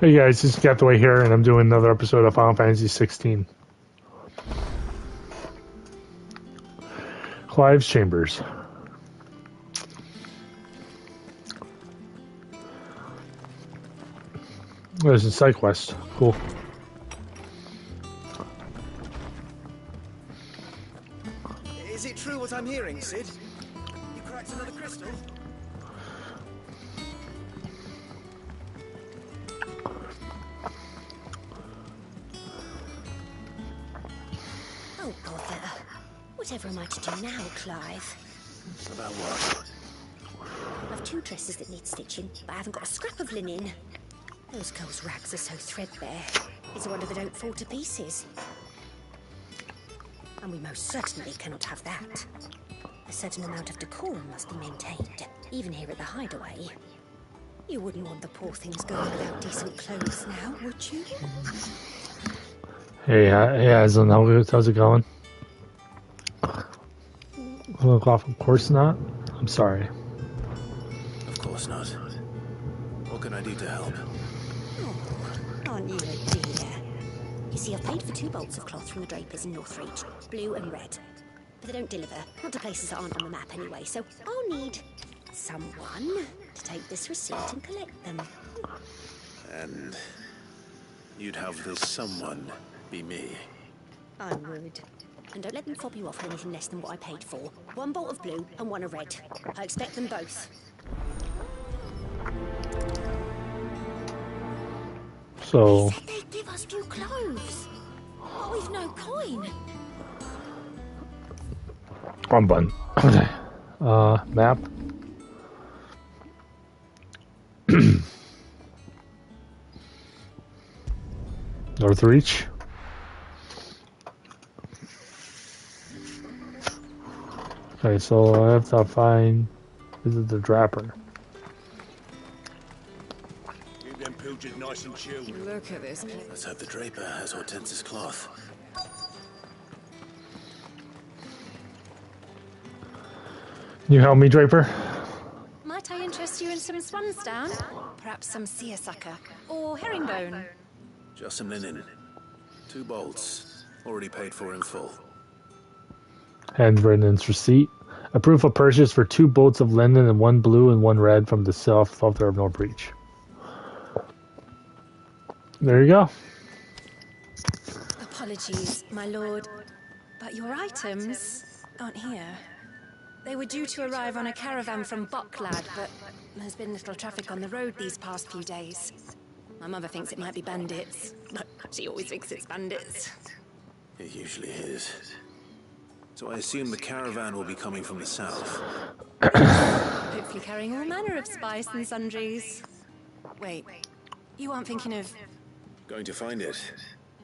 Hey guys, this is Gathaway here, and I'm doing another episode of Final Fantasy 16. Clive's Chambers. There's a side quest. Cool. Is it true what I'm hearing, Sid? You cracked another crystal? Oh, bother. Whatever am I to do now, Clive? About what? I've 2 dresses that need stitching, but I haven't got a scrap of linen. Those girls' rags are so threadbare. It's a wonder they don't fall to pieces. And we most certainly cannot have that. A certain amount of decorum must be maintained, even here at the hideaway. You wouldn't want the poor things going without decent clothes now, would you? Hey, Aslan, how's it going? Of course not. I'm sorry. Of course not. What can I do to help? Oh, aren't you a dear? You see, I've paid for 2 bolts of cloth from the drapers in Northreach, blue and red. But they don't deliver, not to places that aren't on the map anyway, so I'll need someone to take this receipt and collect them. And you'd have this someone be me. I would. And don't let them fob you off for anything less than what I paid for. 1 bolt of blue and 1 of red. I expect them both. So... They said they'd give us new clothes. But we've no coin. Wrong button. Okay. Map. Northreach. Okay, so I have to find... Visit the Draper. Keep them pilchers nice and chilled. Look at this. Let's hope the draper has Hortense's cloth. You help me, Draper? Might I interest you in some swansdown? Perhaps some seersucker or herringbone? Just some linen. 2 bolts. Already paid for in full. Handwritten receipt. A proof of purchase for 2 bolts of linen and 1 blue and 1 red from the software of Northreach. There you go. Apologies, my lord, but your items aren't here. They were due to arrive on a caravan from Boklad, but there's been little traffic on the road these past few days. My mother thinks it might be bandits, but she always thinks it's bandits. It usually is. So I assume the caravan will be coming from the south. Hopefully carrying all manner of spice and sundries. Wait, you aren't thinking of... Going to find it.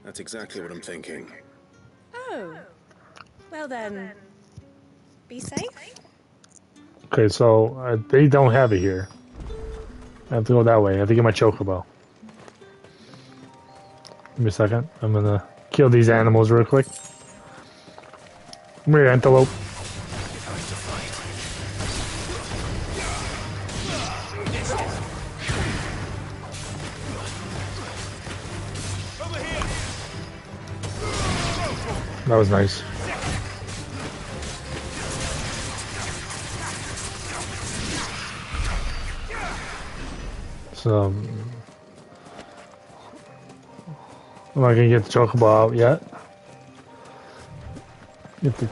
That's exactly what I'm thinking. Oh, well then, be safe. Okay, so they don't have it here. I have to go that way. I have to get my chocobo. Give me a second. I'm gonna kill these animals real quick. Come here, antelope. That was nice. So, I'm not gonna get the chocobo out yet. Get the...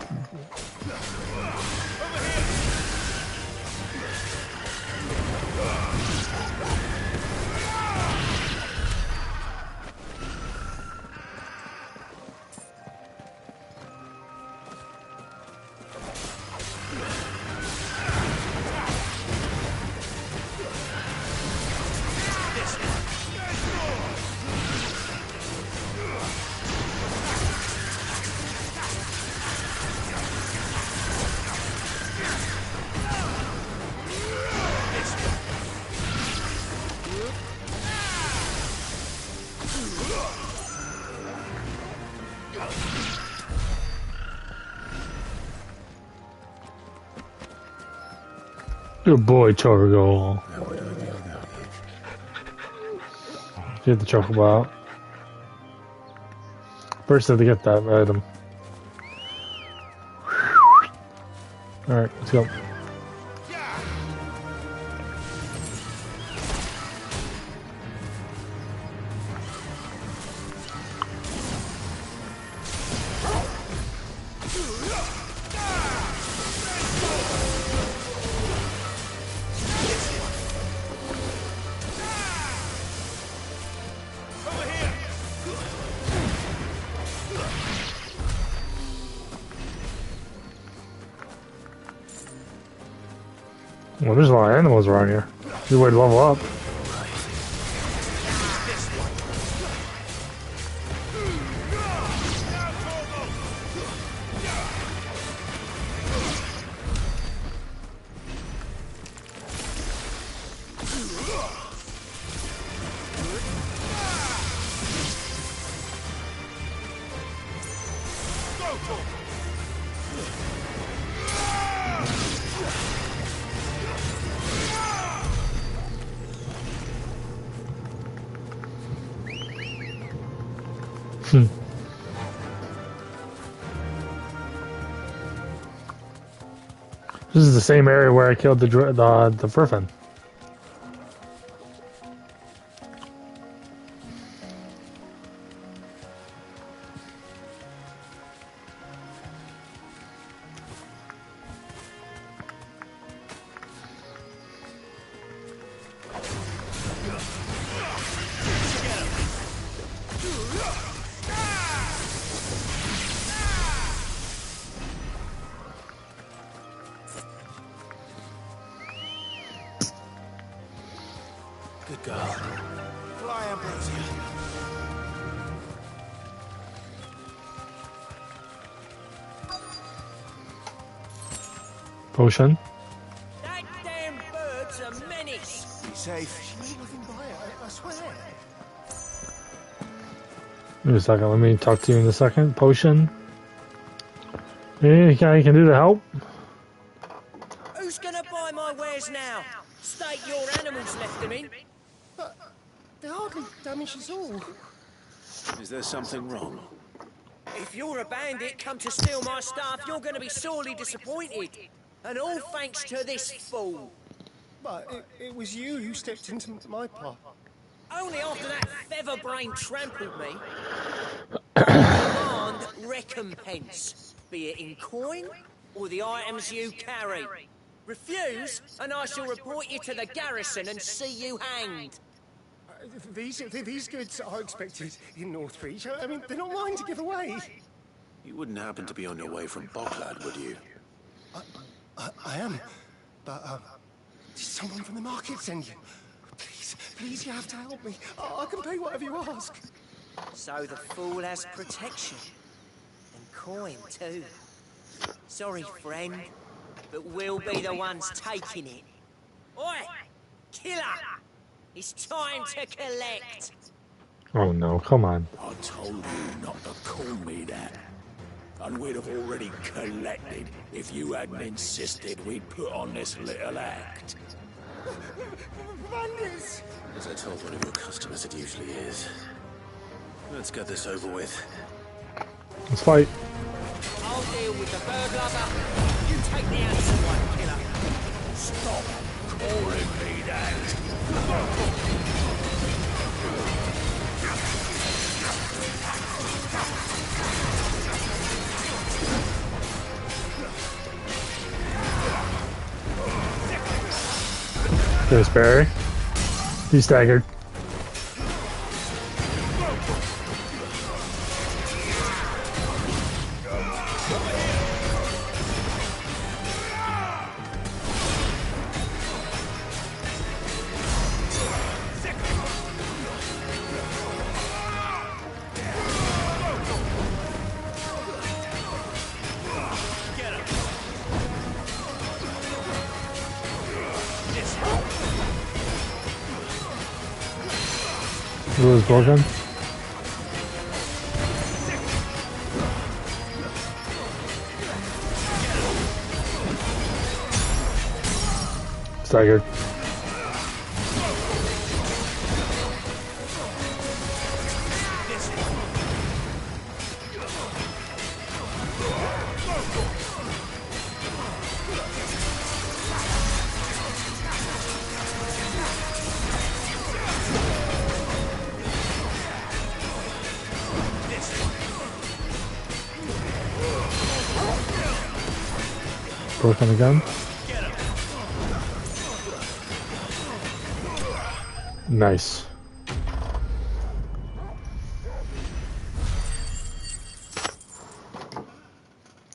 Good boy, Chocobo. Get the chocobo out. First, I have to get that item. Alright, let's go. Well, there's a lot of animals around here. Good way to level up. This is the same area where I killed the Furfin. Good girl. Fly, Ambrosia. Potion. That damn bird's a menace. Be safe. I swear. Wait a second, let me talk to you in a second. Potion. Any guy you can do to help? Who's gonna buy my wares now? State your animals left them in. They hardly damage us all. Is there something wrong? If you're a bandit come to steal my stuff, you're gonna be sorely disappointed. And all thanks to this fool. But it was you who stepped into my path. Only after that feather-brain trampled me. I demand recompense, be it in coin or the items you carry. Refuse, and I shall report you to the garrison and see you hanged. These goods are expected in Northreach. I mean, they're not mine to give away. You wouldn't happen to be on your way from Bocklad, would you? I am, but did someone from the market send you? Please, you have to help me. I can pay whatever you ask. So the fool has protection. And coin, too. Sorry, friend, but we'll be the ones taking it. Oi! Killer! It's time to collect! Oh no, come on. I told you not to call me that. And we'd have already collected if you hadn't insisted we'd put on this little act. Bandits! As I told one of your customers, it usually is. Let's get this over with. Let's fight. I'll deal with the burglar. You take the handsome one, killer. Stop calling me that. There's Barry. He's staggered. Blue is broken. Staggered. Work on the gun. Nice.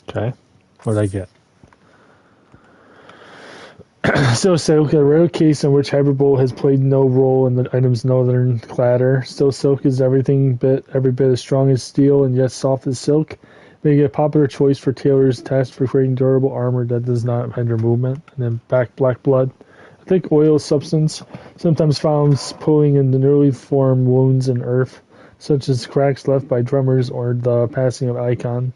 Okay. What did I get? Still Silk, a rare case in which Hyperbolt has played no role in the item's northern clatter. Still Silk is every bit as strong as steel and yet soft as silk, making it a popular choice for tailors tasked for creating durable armor that does not hinder movement. And then Black Blood, a thick oil substance, sometimes found pulling in the newly formed wounds in earth, such as cracks left by drummers or the passing of icon.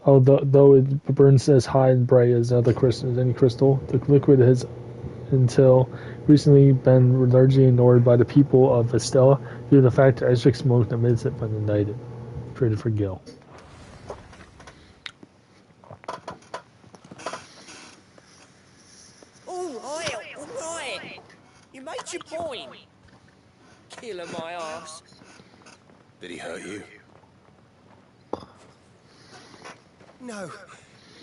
Although it burns as hot and bright as any crystal, the liquid has until recently been largely ignored by the people of Estella due to the fact that electric smoke emits it when ignited. Traded for Gil. All right. You made your point. Killer my ass. Did he hurt you? No,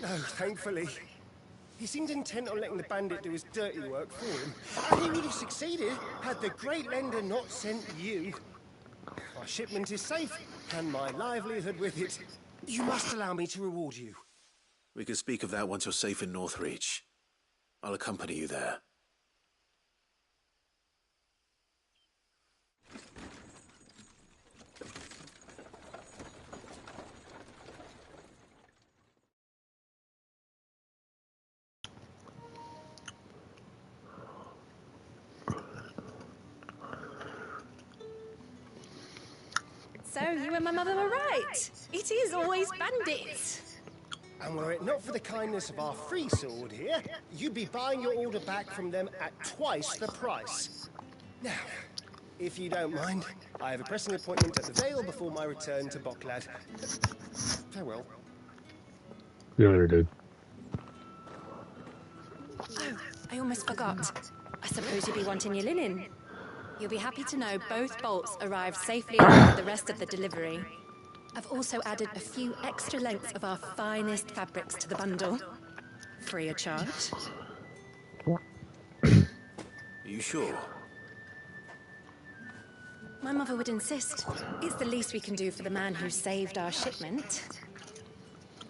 thankfully. He seemed intent on letting the bandit do his dirty work for him. And he would have succeeded had the great lender not sent you. My shipment is safe, and my livelihood with it. You must allow me to reward you. We can speak of that once you're safe in Northreach. I'll accompany you there. So you and my mother were right. It is always bandits. And were it not for the kindness of our free sword here, you'd be buying your order back from them at twice the price. Now, if you don't mind, I have a pressing appointment at the Vale before my return to Bocklad. Farewell. See you later, dude. Oh, I almost forgot. I suppose you'll be wanting your linen. You'll be happy to know both bolts arrived safely along with the rest of the delivery. I've also added a few extra lengths of our finest fabrics to the bundle. Free of charge. Are you sure? My mother would insist. It's the least we can do for the man who saved our shipment.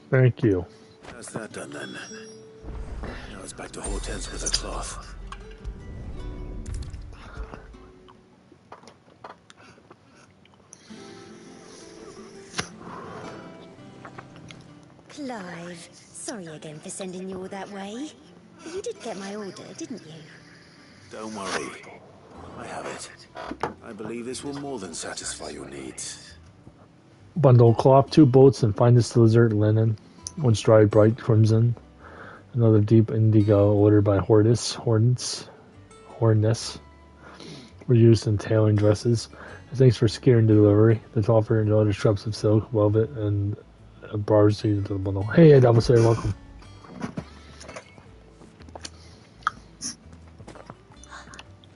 Thank you. How's that done then? Now it's back to Hortense with her cloth. Clive, sorry again for sending you all that way. But you did get my order, didn't you? Don't worry. I have it. I believe this will more than satisfy your needs. Bundle cloth, 2 bolts, and finest lizard linen. 1 striped bright crimson. Another deep indigo ordered by Horness. Were used in tailoring dresses. Thanks for securing the delivery. The offer and other strips of silk, velvet, and bars to the bundle. Hey, Double Slayer, welcome.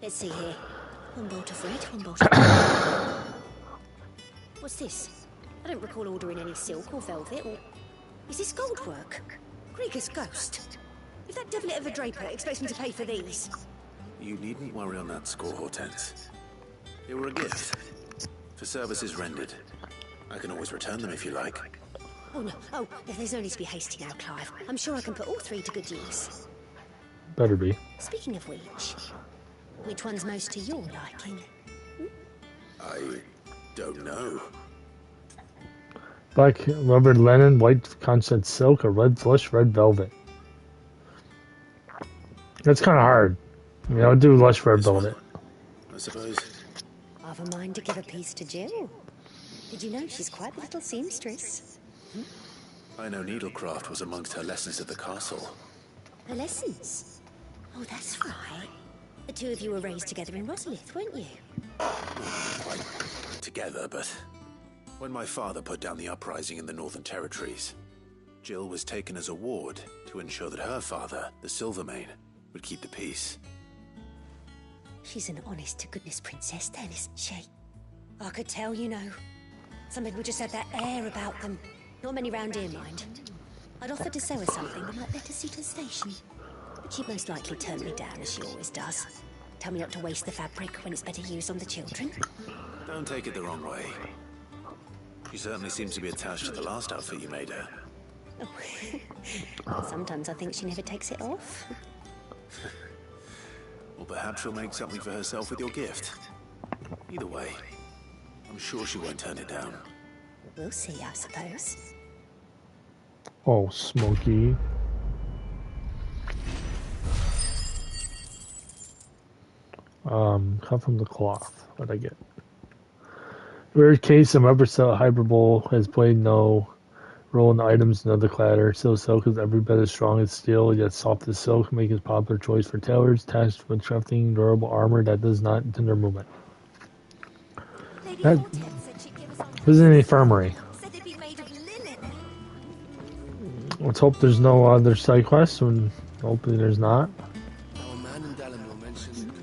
Let's see here. 1 bolt of red, 1 bolt of blue. What's this? I don't recall ordering any silk or velvet, or... Is this gold work? Krieger's ghost. If that devil ever Draper expects me to pay for these... You needn't worry on that score, Hortense. They were a gift. For services rendered. I can always return them if you like. Oh, no. Oh, there's no need to be hasty now, Clive. I'm sure I can put all 3 to good use. Better be. Speaking of which one's most to your liking? I don't know. Black rubbered linen, white constant silk, or red plush, red velvet. That's kind of hard. You know, I'll do lush red velvet. I suppose. I've a mind to give a piece to Jill. Did you know she's quite a little seamstress? I know needlecraft was amongst her lessons at the castle. Her lessons? Oh, that's right. The 2 of you were raised together in Rosalith, weren't you? Quite together, but when my father put down the uprising in the Northern Territories, Jill was taken as a ward to ensure that her father, the Silvermane, would keep the peace. She's an honest-to-goodness princess then, isn't she? I could tell, you know. Some people just have that air about them. Not many round here, mind. I'd offered to sew her something that might better suit her station. But she'd most likely turn me down, as she always does. Tell me not to waste the fabric when it's better used on the children. Don't take it the wrong way. She certainly seems to be attached to the last outfit you made her. Oh. Sometimes I think she never takes it off. Or perhaps she'll make something for herself with your gift. Either way, I'm sure she won't turn it down. We'll see, I suppose. Oh, Smokey. Cut from the cloth. What'd I get? Rare case, some upper cell hyperbole has played no role in the items and other clatter. Silk is every bit as strong as steel, yet soft as silk, making it a popular choice for tailors attached with trusting, durable armor that does not hinder movement. That this is an infirmary. Said they'd be made of linen. Let's hope there's no other side quests, and hopefully there's not. Our man in Dalamore mentioned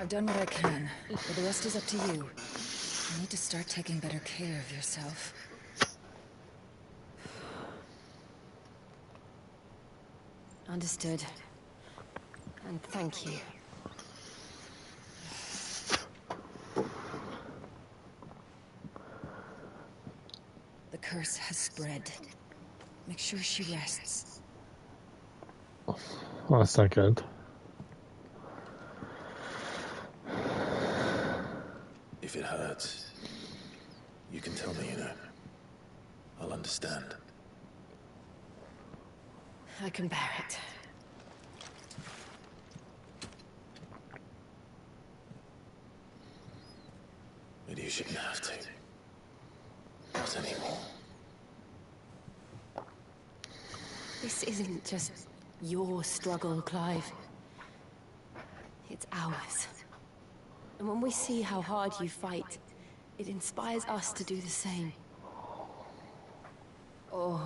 I've done what I can, but the rest is up to you. You need to start taking better care of yourself. Understood. And thank you. The curse has spread. Make sure she rests. Well, that's not good. If it hurts, you can tell me, I'll understand. I can bear it. But you shouldn't have to. Not anymore. This isn't just your struggle, Clive. It's ours. And when we see how hard you fight, it inspires us to do the same. Or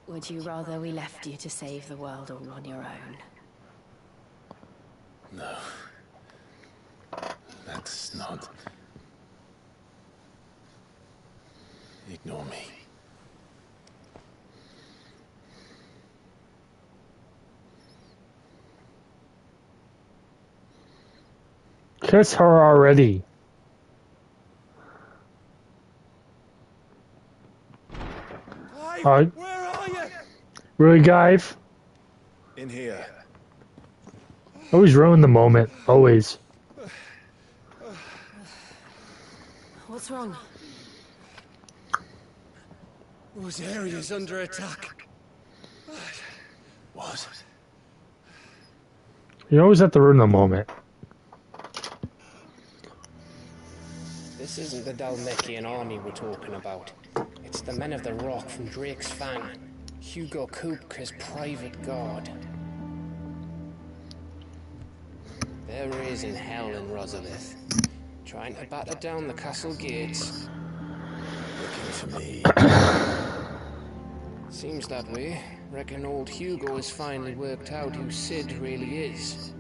would you rather we left you to save the world all on your own? No. That's not... Ignore me. Kiss her already. Clive, where are you? Really, Guive? In here. Always ruin the moment. Always. What's wrong? Rosaria's under attack. What? You always have to ruin the moment. This isn't the Dalmekian army we're talking about. It's the men of the Rock from Drake's Fang. Hugo Kupka's private guard. They're raising hell in Rosalith, trying to batter down the castle gates. Looking for me. Seems that way. Reckon old Hugo has finally worked out who Sid really is.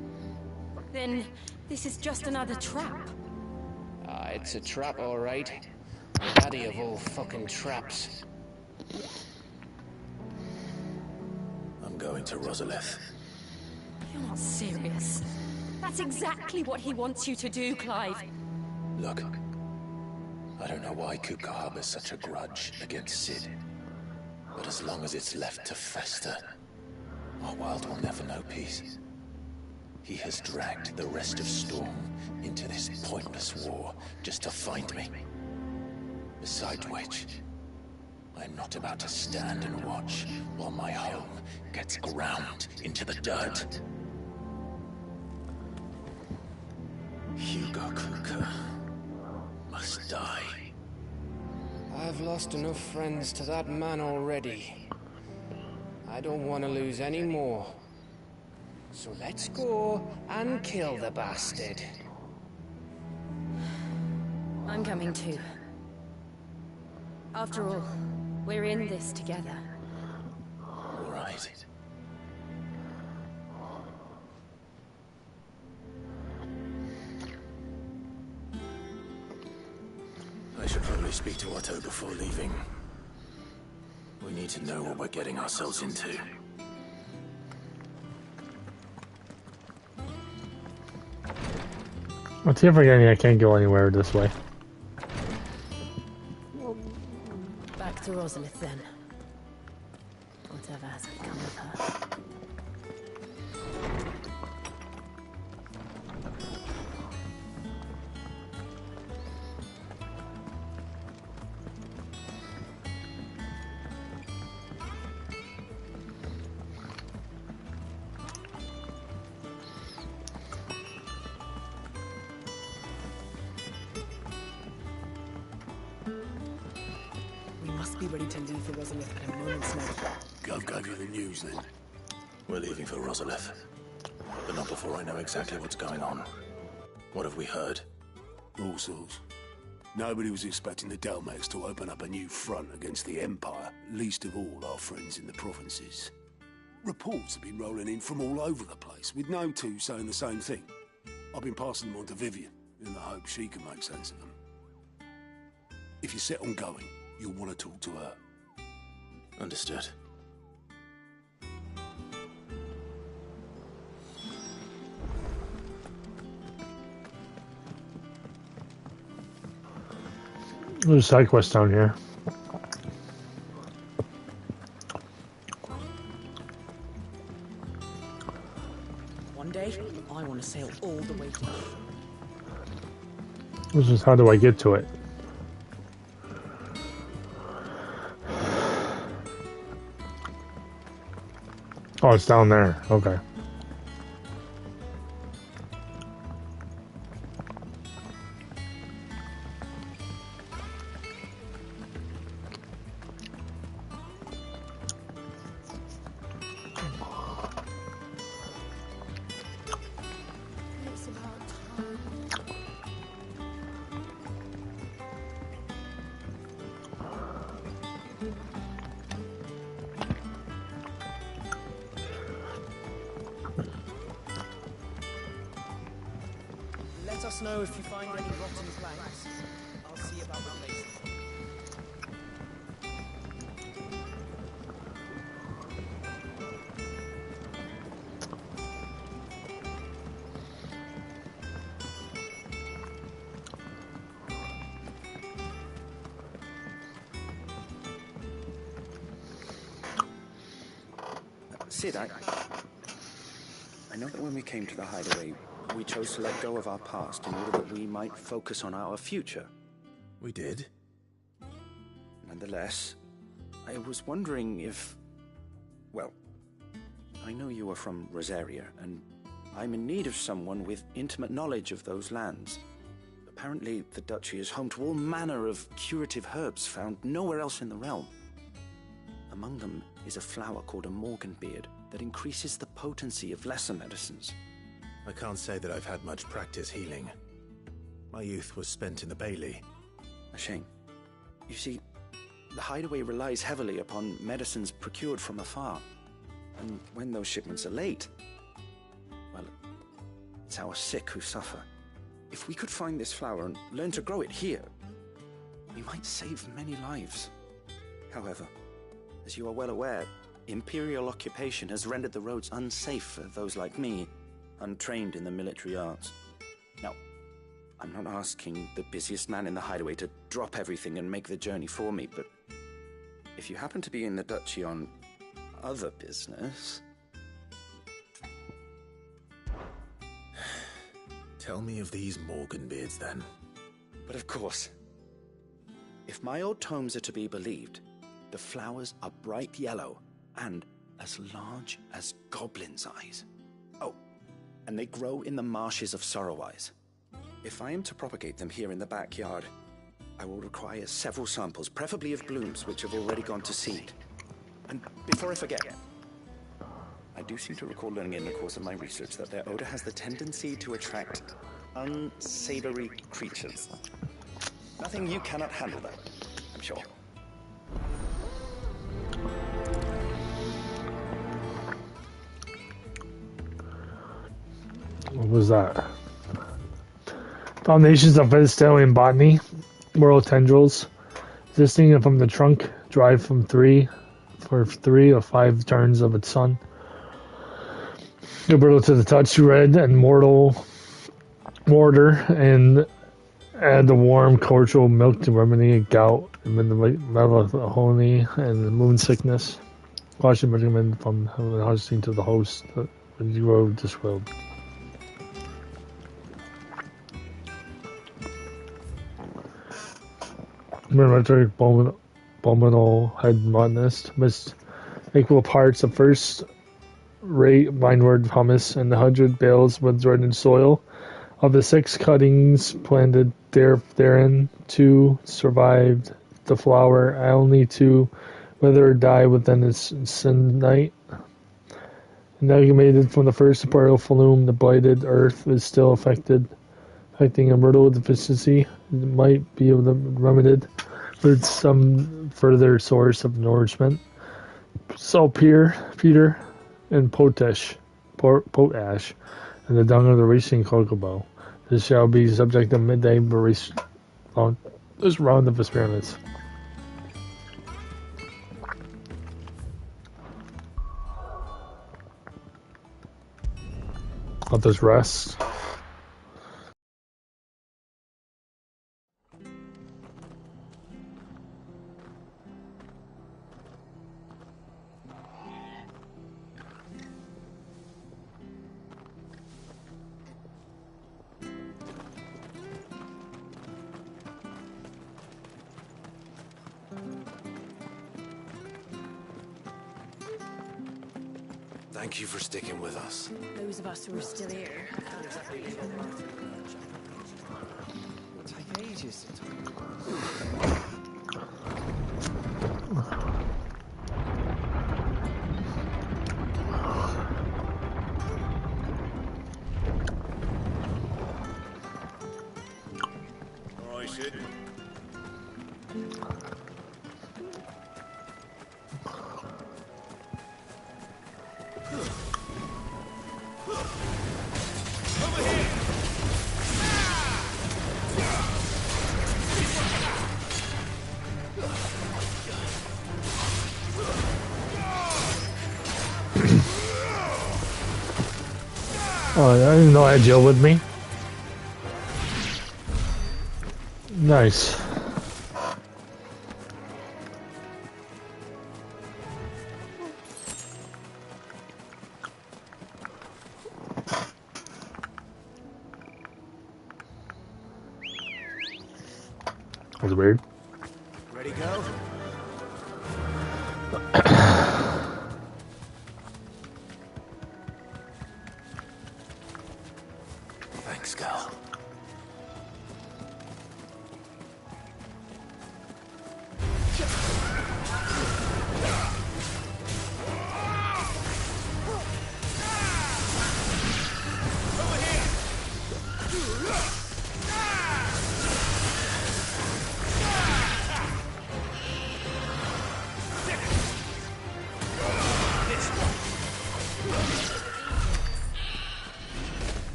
Then this is just another trap. Ah, it's a trap, all right. The daddy of all fucking traps. I'm going to Rosalith. You're not serious. That's exactly what he wants you to do, Clive. Look, I don't know why Kupka harbors such a grudge against Sid. But as long as it's left to fester, our world will never know peace. He has dragged the rest of Storm into this pointless war just to find me. Besides which, I'm not about to stand and watch while my home gets ground into the dirt. Hugo Kupka must die. I've lost enough friends to that man already. I don't want to lose any more. So let's go and kill the bastard. I'm coming too. After all, we're in this together. All right. should probably speak to Otto before leaving. We need to know what we're getting ourselves into. What's the forgetting I can't go anywhere this way. Back to Rosalith then. Whatever has become of her. Be ready to leave for Rosalith at a moment's notice. Gov gave you the news then? We're leaving for Rosalith, but not before I know exactly what's going on. What have we heard? All sorts. Nobody was expecting the Delmex to open up a new front against the Empire, least of all our friends in the provinces. Reports have been rolling in from all over the place, with no two saying the same thing. I've been passing them on to Vivian, in the hope she can make sense of them. If you're set on going, you'll want to talk to her. Understood. There's a side quest down here. One day, I want to sail all the way to This is how do I get to it? Oh, it's down there. Okay. Let us know if you find any rotten planks. I'll see about replacing them. Sid, I know that when we came to the hideaway, we chose to let go of our past in order that we might focus on our future. We did? Nonetheless, I was wondering if... Well, I know you are from Rosaria, and I'm in need of someone with intimate knowledge of those lands. Apparently, the duchy is home to all manner of curative herbs found nowhere else in the realm. Among them is a flower called a morganbeard that increases the potency of lesser medicines. I can't say that I've had much practice healing. My youth was spent in the Bailey. A shame. You see, the hideaway relies heavily upon medicines procured from afar. And when those shipments are late, well, it's our sick who suffer. If we could find this flower and learn to grow it here, we might save many lives. However, as you are well aware, Imperial occupation has rendered the roads unsafe for those like me, untrained in the military arts. Now, I'm not asking the busiest man in the hideaway to drop everything and make the journey for me, but if you happen to be in the duchy on other business... Tell me of these Morganbeards, then. But of course. If my old tomes are to be believed, the flowers are bright yellow and as large as goblins' eyes. Oh, and they grow in the marshes of Sorrowise. If I am to propagate them here in the backyard, I will require several samples, preferably of blooms which have already gone to seed. And before I forget, I do seem to recall learning in the course of my research that their odor has the tendency to attract unsavory creatures. Nothing you cannot handle, though, I'm sure. What was that? Foundations of Vegetarian Botany. moral tendrils. Existing from the trunk, drive for 3 or 5 turns of its sun. Brittle to the touch, red and mortar, and add the warm cordial milk to remedy gout, melancholy, and moon sickness. Caution recommended from harvesting to the host. You grow disrobed. Metric Abominable head botanist mixed equal parts of first-rate vineward humus and 100 bales with reddened soil. Of the 6 cuttings planted therein, 2 survived the flower, only 2 wither or die within its night. Amalgamated from the first partial flume, the blighted earth is still affecting a myrtle deficiency. It might be remedied with some further source of nourishment. Saltpeter, and potash, and the dung of the racing cocoa. This shall be subject to midday this round of experiments. Let this rest. Thank you for sticking with us. Those of us who are still here. It'll take ages to talk. All right, Sid. Oh, I didn't know I had Jill with me. Nice. That was weird. Ready, go? Thanks, Cal.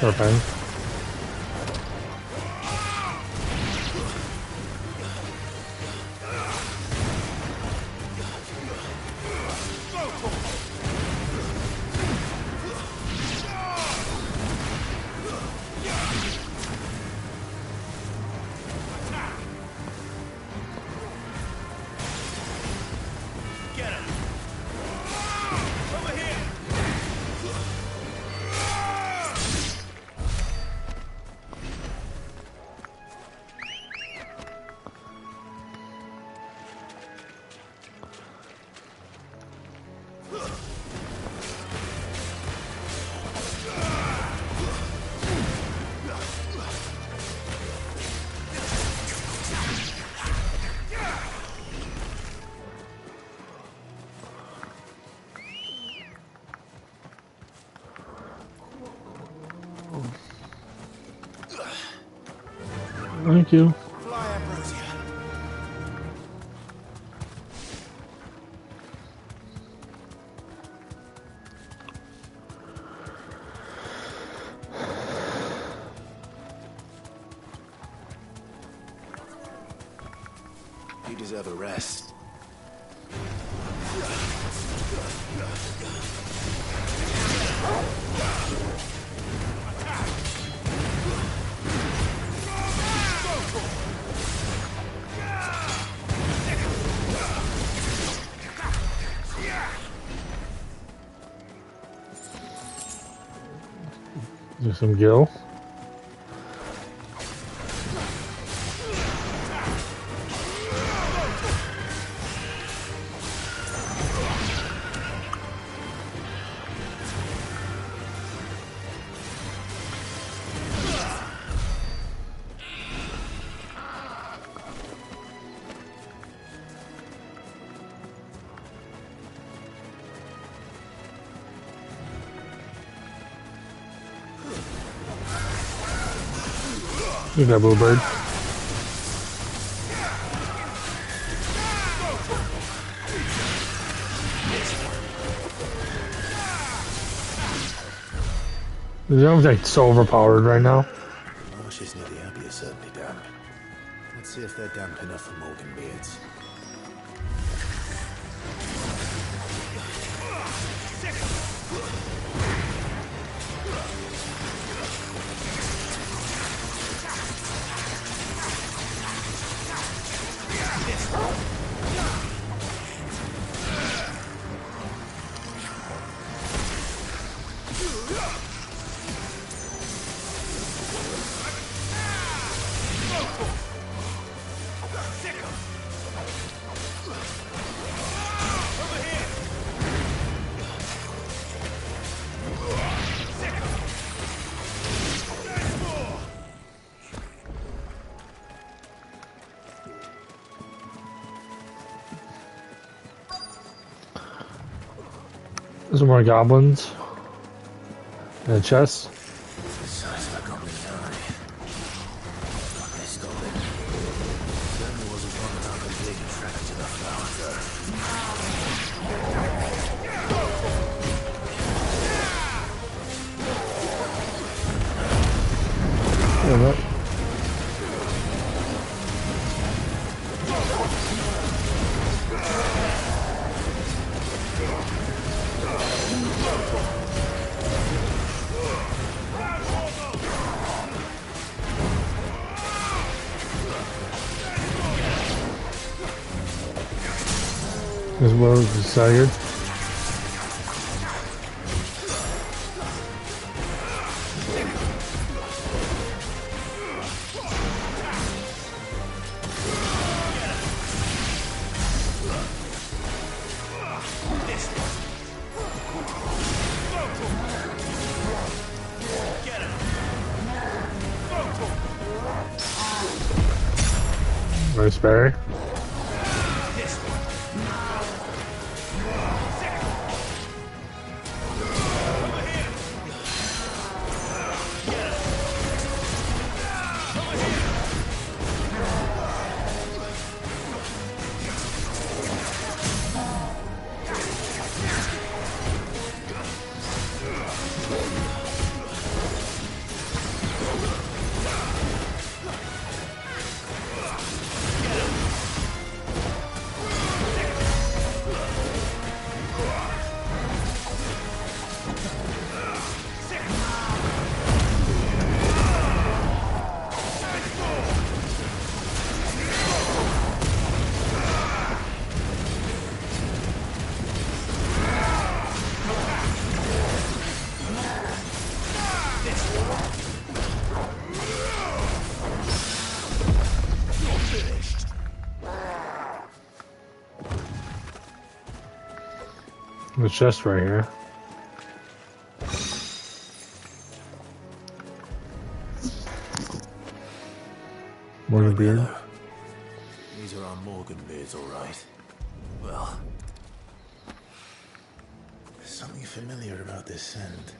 Okay. Thank you. Fly, Ambrosia. You deserve a rest. Do some Gil. Look at that bluebird. They're like so overpowered right now. Marshes near the Abbey are certainly damp. Let's see if they're damp enough for Morgan beards. Some more goblins. And a chest. The size of a goblin's eye. Not they stole it. Certainly wasn't one that I completely tracked to the flower. Yeah, that. As well as desired. Nice berry. The chest right here. Morgan beard. Hello. These are our Morgan beards, all right. Well, there's something familiar about this scent.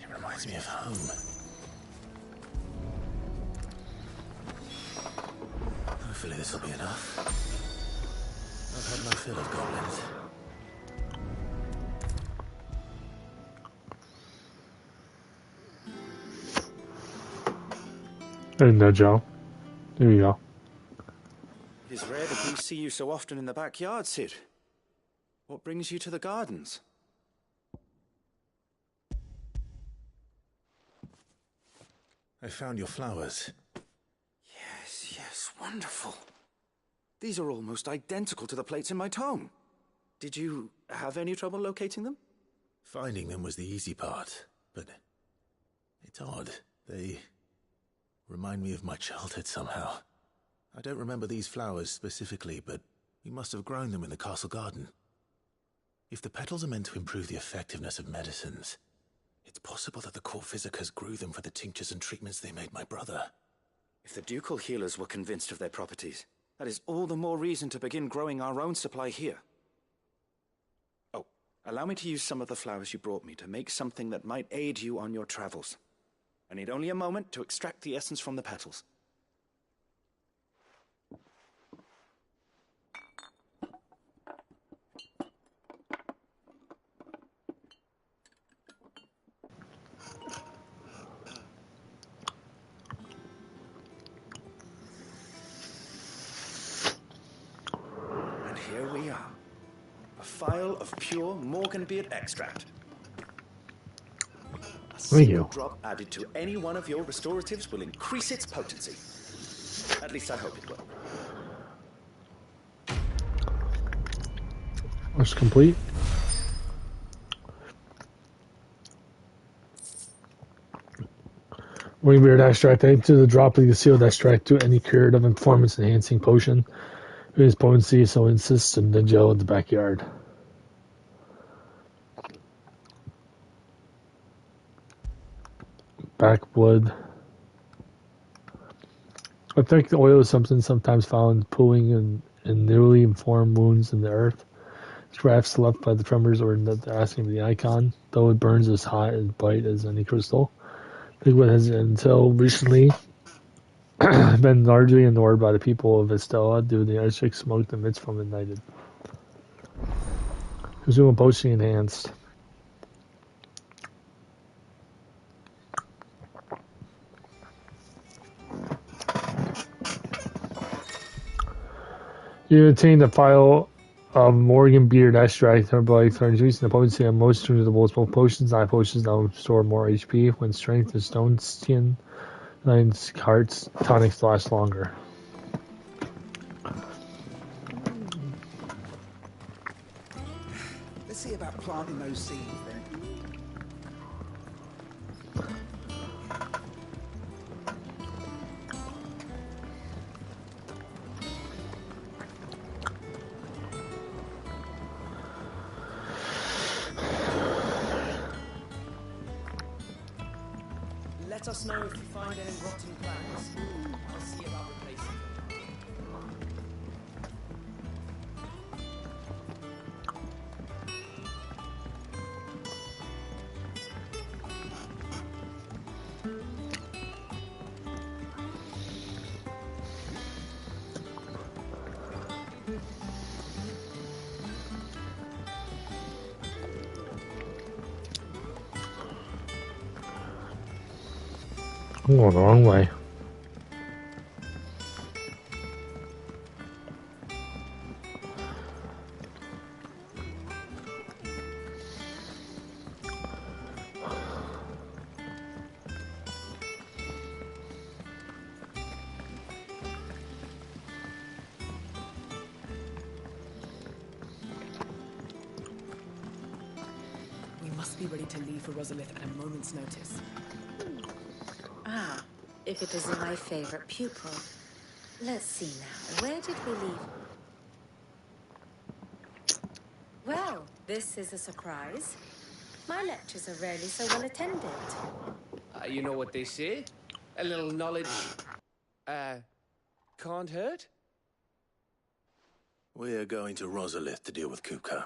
It reminds me of home. Hopefully this'll be enough. I've had my fill of goblins. There you go, Joe. There you go. It is rare that we see you so often in the backyard, Sid. What brings you to the gardens? I found your flowers. Yes, wonderful. These are almost identical to the plates in my tome. Did you have any trouble locating them? Finding them was the easy part, but it's odd. They remind me of my childhood somehow. I don't remember these flowers specifically, but we must have grown them in the castle garden. If the petals are meant to improve the effectiveness of medicines, it's possible that the court physicers grew them for the tinctures and treatments they made my brother. If the ducal healers were convinced of their properties, that is all the more reason to begin growing our own supply here. Oh, allow me to use some of the flowers you brought me to make something that might aid you on your travels. I need only a moment to extract the essence from the petals. And here we are. A phial of pure Morganbeard extract. A Thank single you. drop added to any one of your restoratives will increase its potency. At least I hope it will. That's complete. Wingbeard extract. Add to the drop of the sealed extract to any curative and performance enhancing potion. It is potency, so insist in the gel in the backyard. Backblood. I think the oil is something sometimes found pooling in newly formed wounds in the earth. Scraps left by the tremors or in the asking of the icon, though it burns as hot and bright as any crystal. Liquid has until recently been largely ignored by the people of Estella due to the arsenic smoke that emits from ignited. Consumer potion enhanced. You obtain the file of Morgan Beard extract by increasing the potency of most both potions. Eye potions now store more HP when strength and stone skin lines hearts tonics last longer. Let's see about planting those seeds then. Let us know if you find any rotten plants. I'll see about replacing them. I'm going the wrong way. We must be ready to leave for Rosalith at a moment's notice. Ah, if it isn't my favorite pupil. Let's see now. Where did we leave? Well, this is a surprise. My lectures are rarely so well attended. You know what they say? A little knowledge, can't hurt? We're going to Rosalith to deal with Kupka.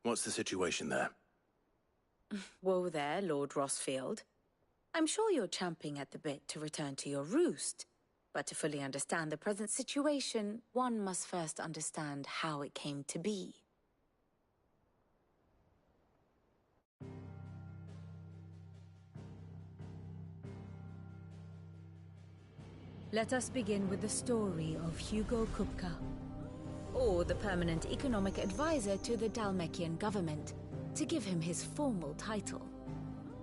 What's the situation there? Whoa there, Lord Rossfield. I'm sure you're champing at the bit to return to your roost. But to fully understand the present situation, one must first understand how it came to be. Let us begin with the story of Hugo Kupka, or the permanent economic advisor to the Dalmekian government, to give him his formal title.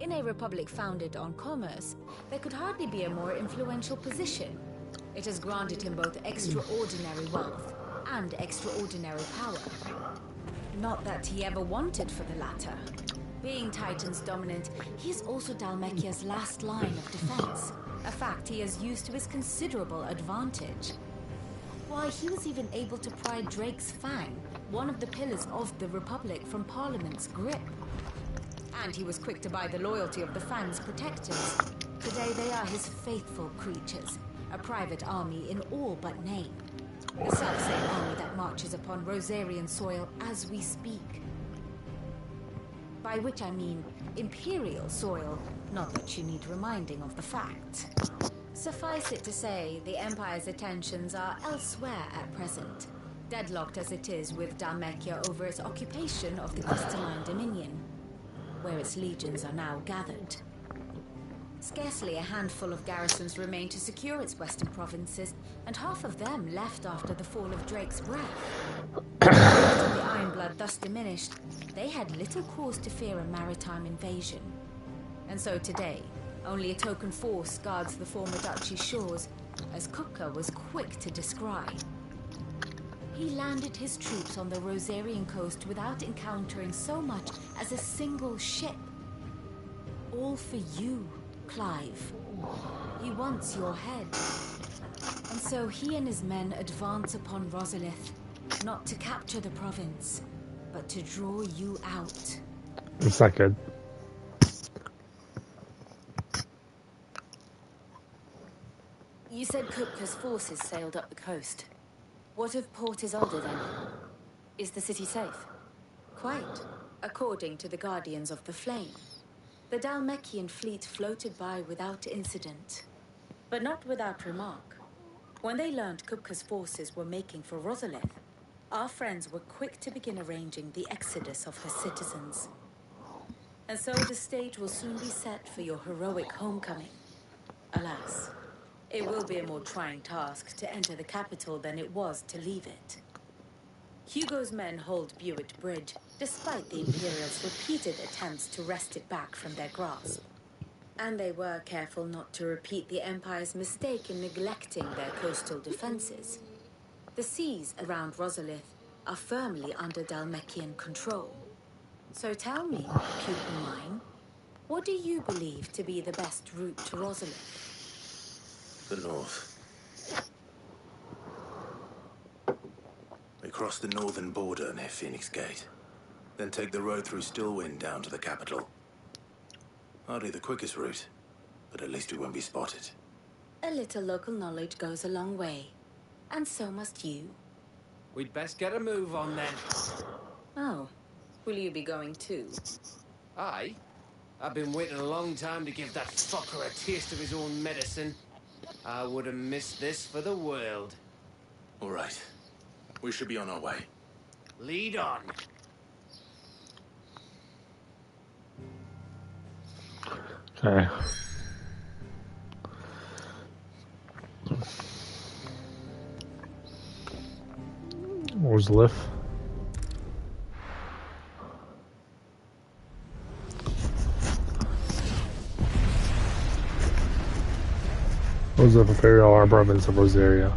In a republic founded on commerce, there could hardly be a more influential position. It has granted him both extraordinary wealth and extraordinary power. Not that he ever wanted for the latter. Being Titan's dominant, he is also Dalmekia's last line of defense, a fact he has used to his considerable advantage. Why, he was even able to pry Drake's Fang, one of the pillars of the Republic, from Parliament's grip. And he was quick to buy the loyalty of the Fang's protectors. Today they are his faithful creatures, a private army in all but name. The selfsame army that marches upon Rosarian soil as we speak. By which I mean Imperial soil, not that you need reminding of the fact. Suffice it to say, the Empire's attentions are elsewhere at present, deadlocked as it is with Dalmekia over its occupation of the Crystalline Dominion, where its legions are now gathered. Scarcely a handful of garrisons remain to secure its western provinces, and half of them left after the fall of Drake's breath. After the Ironblood thus diminished, they had little cause to fear a maritime invasion. And so today, only a token force guards the former duchy's shores, as Kupka was quick to descry. He landed his troops on the Rosarian coast without encountering so much as a single ship. All for you, Clive. He wants your head. And so he and his men advance upon Rosalith, not to capture the province, but to draw you out. It's not good. You said Kupka's forces sailed up the coast. What of Port Isolde then? Is the city safe? Quite, according to the Guardians of the Flame. The Dalmekian fleet floated by without incident, but not without remark. When they learned Kupka's forces were making for Rosalith, our friends were quick to begin arranging the exodus of her citizens. And so the stage will soon be set for your heroic homecoming. Alas, it will be a more trying task to enter the capital than it was to leave it. Hugo's men hold Buick Bridge, despite the Imperials' repeated attempts to wrest it back from their grasp. And they were careful not to repeat the Empire's mistake in neglecting their coastal defenses. The seas around Rosalith are firmly under Dalmekian control. So tell me, pupil mine, what do you believe to be the best route to Rosalith? The north. We cross the northern border near Phoenix Gate, then take the road through Stillwind down to the capital. Hardly the quickest route, but at least we won't be spotted. A little local knowledge goes a long way, and so must you. We'd best get a move on then. Oh, will you be going too? Aye. I've been waiting a long time to give that fucker a taste of his own medicine. I wouldn't miss this for the world. All right. We should be on our way. Lead on. Okay. Where's Liff? Those are Imperial armaments of Rosaria.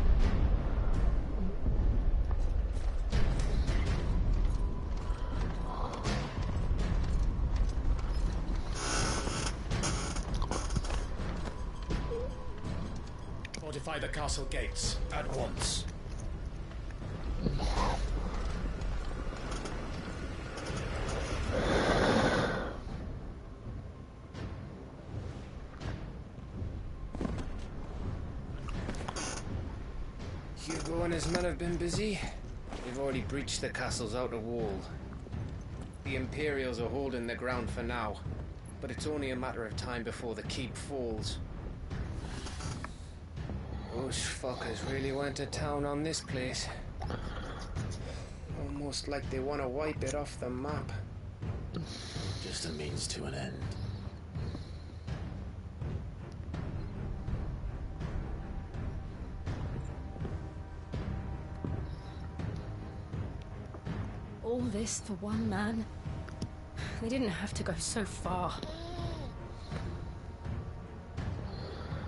Fortify the castle gates at once. Hugo and his men have been busy. They've already breached the castle's outer wall. The Imperials are holding the ground for now, but it's only a matter of time before the keep falls. Those fuckers really went to town on this place. Almost like they want to wipe it off the map. Just a means to an end. All this for one man? They didn't have to go so far.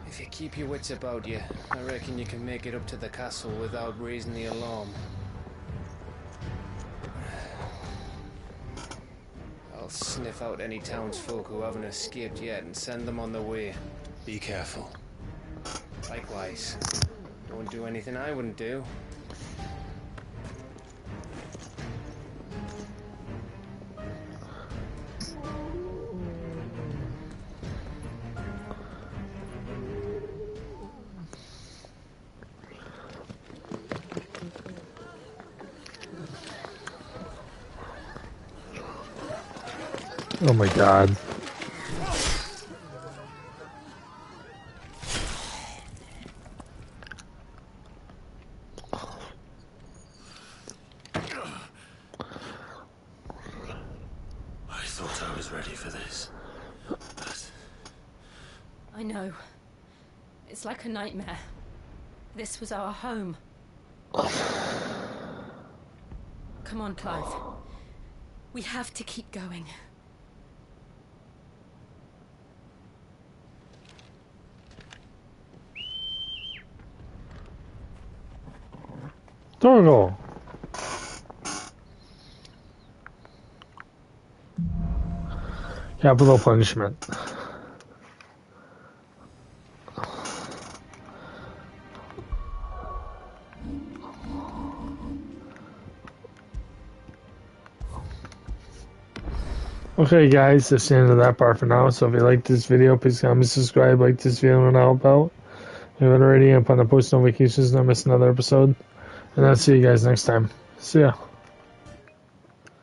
If you keep your wits about you, I reckon you can make it up to the castle without raising the alarm. I'll sniff out any townsfolk who haven't escaped yet and send them on their way. Be careful. Likewise. Don't do anything I wouldn't do. Oh my god. I thought I was ready for this. But I know. It's like a nightmare. This was our home. Come on, Clive. We have to keep going. Torgal. Capital punishment. Okay guys, that's the end of that part for now. So if you like this video, please comment, subscribe, like this video and help out. If you haven't already, I'm on the post notifications, not miss another episode. And I'll see you guys next time. See ya.